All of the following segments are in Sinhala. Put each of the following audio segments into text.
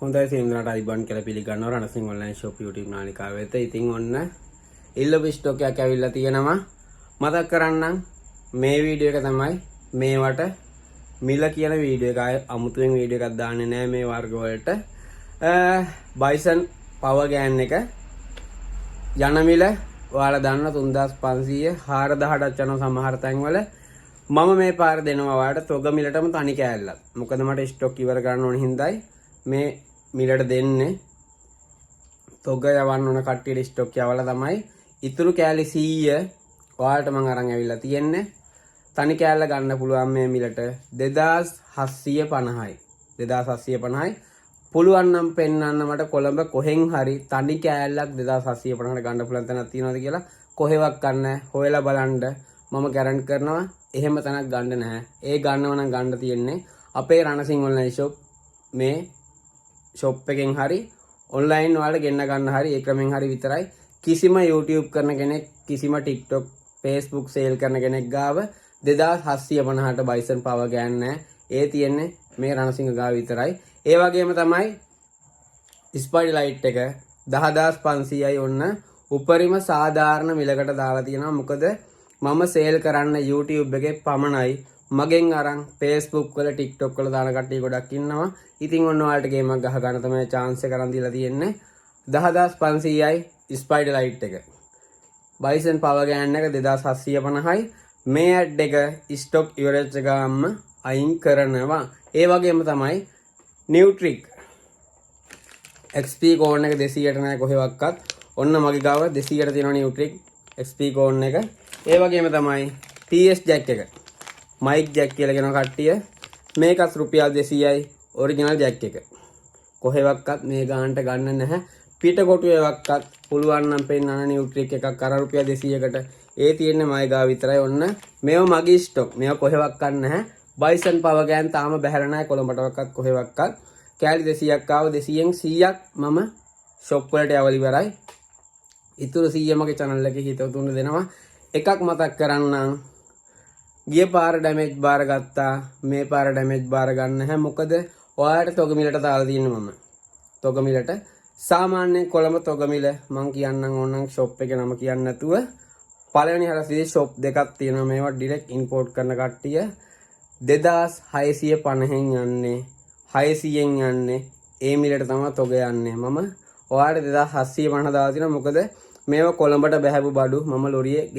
හොඳයි සීම්දරට අයිබන් කියලා පිළිගන්නවා රණසිංහ ඔන්ලයින් ෂොප් YouTube නාලිකාව වෙත. ඉතින් ඔන්න ඉල්ලපු ස්ටොක් එකක් ඇවිල්ලා තියෙනවා. මතක් කරන්නම් මේ වීඩියෝ එක තමයි මේවට මිල කියන වීඩියෝ එක. ආයේ අමුතුවෙන් වීඩියෝ එකක් දාන්නේ නැහැ මේ වර්ග වලට. බයිසන් පවර් ගෑන් එක යන මිල ඔයාලා දන්න 3500 4000ට යන සමහර තැන්වල මම මේ පාර දෙනවා ඔයාලට තොග මිලටම තනි කෑල්ලක්. මොකද මට ස්ටොක් ඉවර කරන්න ඕන හින්දායි මේ මිලට දෙන්නේ. තොග යවන්න ඕන කට්ටියට ස්ටොක් යවලා තමයි ඉතුරු කෑලි 100 ඔයාලට මම අරන් ඇවිල්ලා තියෙන්නේ. තනි කෑල්ල ගන්න පුළුවන් මේ මිලට 2750යි. 2750යි. පුළුවන් නම් පෙන්වන්න මට කොළඹ කොහෙන් හරි තනි කෑල්ලක් 2750ට ගන්න පුළුවන් තැනක් තියෙනවද කියලා කොහෙවත් ගන්න හොයලා බලන්න මම ගැරන්ටි කරනවා. එහෙම තැනක් ගන්න නැහැ. ඒ ගන්නව නම් ගන්න තියෙන්නේ අපේ රණසිංහ ඔන්ලයින් ෂොප් මේ ෂොප් එකෙන් හරි ඔන්ලයින් වල ගෙන්න ගන්න හරි ඒ ක්‍රමෙන් හරි විතරයි. කිසිම YouTube කරන කෙනෙක් කිසිම TikTok Facebook සේල් කරන කෙනෙක් ගාව 2750ට බයිසන් පවර් ගෑන් නැහැ. ඒ තියෙන්නේ මේ රණසිංහ ගාව විතරයි. ඒ වගේම තමයි ස්පයිඩර් ලයිට් එක 10500යි ඔන්න උපරිම සාධාරණ මිලකට දාලා තියෙනවා. මොකද මම සේල් කරන්න YouTube එකේ පමණයි. මගෙන් අරන් Facebook වල TikTok වල දාන කට්ටිය ගොඩක් ඉන්නවා. ඉතින් ඔන්න ඔයාලට ගේමක් ගහ ගන්න තමයි chance එක කරන් දීලා තියෙන්නේ. 10500යි ස්පයිඩර් ලයිට් එක. බයිසන් පවර් ගෑන් එක 2750යි. මේ ඇඩ් එක ස්ටොක් ඉවරෙච්ච ගාම අයින් කරනවා. ඒ වගේම තමයි නිව්ට්‍රික් XP කෝන් එක 200ට නැහැ කොහෙවත්. ඔන්න මගේ ගාව 200ට තියෙනවා නිව්ට්‍රික් XP කෝන් එක. ඒ වගේම තමයි TS ජැක් එක. මයික් ජැක් කියලා කියන කට්ටිය මේකත් රුපියල් 200යි ඔරිජිනල් ජැක් එක. කොහෙවත් මේ ගානට ගන්න නැහැ. පිට කොටුවේවත් පුළුවන් නම් පෙන්නන නිව්ට්‍රික් එකක් අර රුපියල් 200කට. ඒ තියෙන්නේ මගේ ගාව විතරයි. ඔන්න මේව මගේ ස්ටොක්. මේව කොහෙවත් නැහැ. බයිසන් පවර් ගෑන් තාම බැහැලා නැහැ කොළඹටවත් කොහෙවත්. කෑලි 200ක් ආව 200න් 100ක් මම ෂොප් වලට යවලා ඉවරයි. ඉතුරු 100 මගේ channel එකේ හිතවතුන් දෙනවා. එකක් මතක් කරන්නම්. ගිය පාර ඩැමේජ් බාර ගත්තා. මේ පාර ඩැමේජ් බාර ගන්න නැහැ. මොකද ඔයාලට තොග මිලට දාලා තියෙන්නේ මම. තොග මිලට සාමාන්‍යයෙන් කොළඹ තොග මිල මම කියන්නම් ඕනනම් ෂොප් එකේ නම කියන්නේ නැතුව පළවෙනි හරසියේ ෂොප් දෙකක් තියෙනවා. මේවා ඩිරෙක්ට් ඉම්පෝට් කරන කට්ටිය 2650න් යන්නේ 600න් යන්නේ ඒ මිලට තමයි තොග යන්නේ. මම ඔයාලට 2750 දාලා තියෙනවා. මොකද මේව කොළඹට බැහැපු බඩු මම ලොරියේ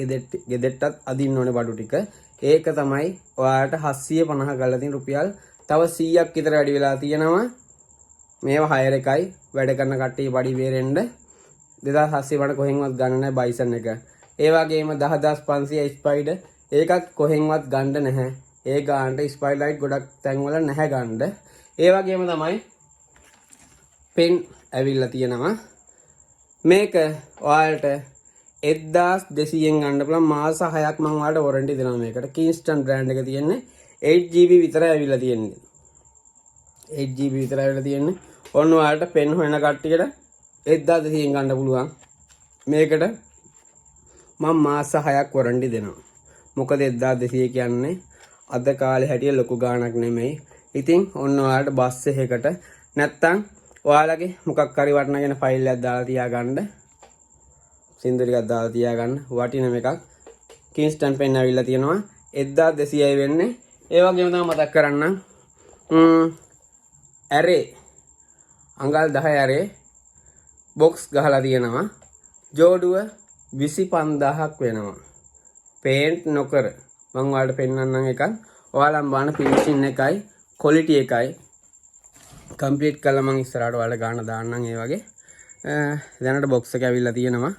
ගෙදෙට්ටත් අදින්න ඕනේ බඩු ටික. ඒක තමයි ඔයාලට 750 ගල්ලා තියෙන රුපියල් තව 100ක් විතර වැඩි වෙලා තියෙනවා. මේවා හයර් එකයි වැඩ කරන කට්ටිය බඩි බේරෙන්න 2750 කොහෙන්වත් ගන්න නැහැ බයිසන් එක. ඒ වගේම 10500 ස්පයිඩර් ඒකත් කොහෙන්වත් ගන්න නැහැ. ඒ ගානට ස්පයිඩර් ලයිට් ගොඩක් තැන්වල නැහැ ගන්න. ඒ වගේම තමයි පෙන් ඇවිල්ලා තියෙනවා. මේක ඔයාලට 1200න් ගන්න පුළුවන්. මාස 6ක් මම ඔයාලට වොරන්ටි දෙනවා මේකට. කින්ස්ටන් බ්‍රෑන්ඩ් එක තියෙන්නේ 8GB විතරයි ඇවිල්ලා තියෙන්නේ. 8GB විතරයි ඇවිල්ලා තියෙන්නේ. ඔන්න ඔයාලට පෙන් හොයන කට්ටියට 1200න් ගන්න පුළුවන්. මේකට මම මාස 6ක් වොරන්ටි දෙනවා. මොකද 1200 කියන්නේ අද කාලේ හැටියට ලොකු ගාණක් නෙමෙයි. ඉතින් ඔන්න ඔයාලට බස් එකකට නැත්තම් ඔයාලගේ මොකක් හරි වටනගෙන ෆයිල් එකක් දාලා තියාගන්න. සින්දු ටිකක් දාලා තියාගන්න. වටින එකක්. කින්ස්ටන් පෙන් ඇවිල්ලා තියෙනවා 1200යි වෙන්නේ. ඒ වගේම තමයි මතක් කරන්නම්. ඇරේ අඟල් 10 ඇරේ බොක්ස් ගහලා තියෙනවා. ජෝඩුව 25000ක් වෙනවා. පේන්ට් නොකර මම ඔයාලට පෙන්නන්නම් එකක්. ඔයාලම් බලන ෆිනිෂින් එකයි ක්වොලිටි එකයි කම්ප්ලීට් කළා මම ඉස්සරහට ඔයාලට ගන්න දාන්නම්. ඒ වගේ දැනට බොක්ස් එක ඇවිල්ලා තියෙනවා.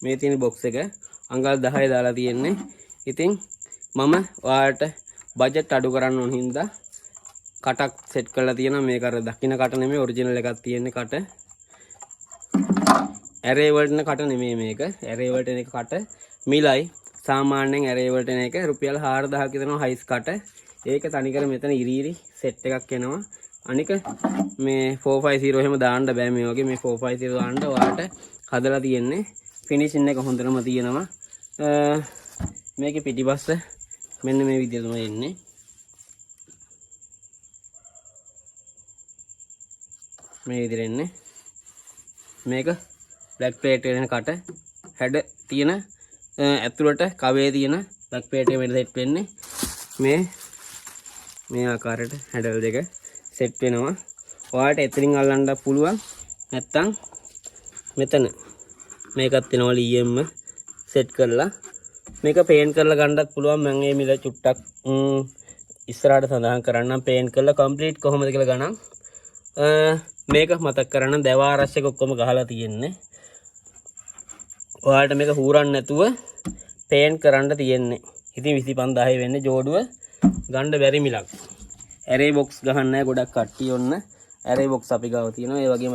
මේ තියෙන බොක්ස් එක අඟල් 10 දාලා තියෙන්නේ. ඉතින් මම ඔයාලට බජට් අඩු කරන්න ඕන හින්දා කටක් සෙට් කරලා තියෙනවා. මේක අර දකින්න කට නෙමෙයි ඔරිජිනල් එකක් තියෙන්නේ කට. ඇරේ වලට කට නෙමෙයි මේක. ඇරේ වලට එන එක කට මිලයි. සාමාන්‍යයෙන් ඇරේ වලට එන එක රුපියල් 4000ක් දෙනවා හයිස් කට. ඒක තනිකර මෙතන ඉරිරි සෙට් එකක් එනවා. අනික මේ 450 එහෙම දාන්න බෑ මේ වගේ. මේ 450 දාන්න ඔයාලට හදලා තියෙන්නේ. ෆිනිෂින් එක හොඳටම තියෙනවා. මේකේ පිටිපස්ස මෙන්න මේ විදිහට තමයි එන්නේ. මේ විදිහට එන්නේ. මේක බ්ලැක් ප්ලේට් එකේ කට හැඩ තියෙන ඇතුළට කවේ තියෙන බ්ලැක් ප්ලේට් එක මෙතන සෙට් වෙන්නේ. මේ ආකාරයට හැඩල් දෙක සෙට් වෙනවා. ඔයාලට එතනින් අල්ලන්න පුළුවන්. නැත්තම් මෙතන මේකත් වෙනවා ලියෙම සෙට් කරලා මේක පේන්ට් කරලා ගන්නත් පුළුවන්. මම මේ මිල චුට්ටක් ඉස්සරහට සඳහන් කරන්නම් පේන්ට් කරලා කම්ප්ලීට් කොහොමද කියලා ගණන්. මේක මතක් කරන්න දැව ආරක්ෂක ඔක්කොම ගහලා තියෙන්නේ. ඔයාලට මේක හූරන්න නැතුව පේන්ට් කරන්න තියෙන්නේ. ඉතින් 25000 වෙන්නේ ජෝඩුව ගන්න බැරි මිලක්. ඇරේ බොක්ස් ගහන්න නැහැ ගොඩක් කට්ටිය ඔන්න. ඇරේ බොක්ස් අපි ගාව තියෙනවා. ඒ වගේම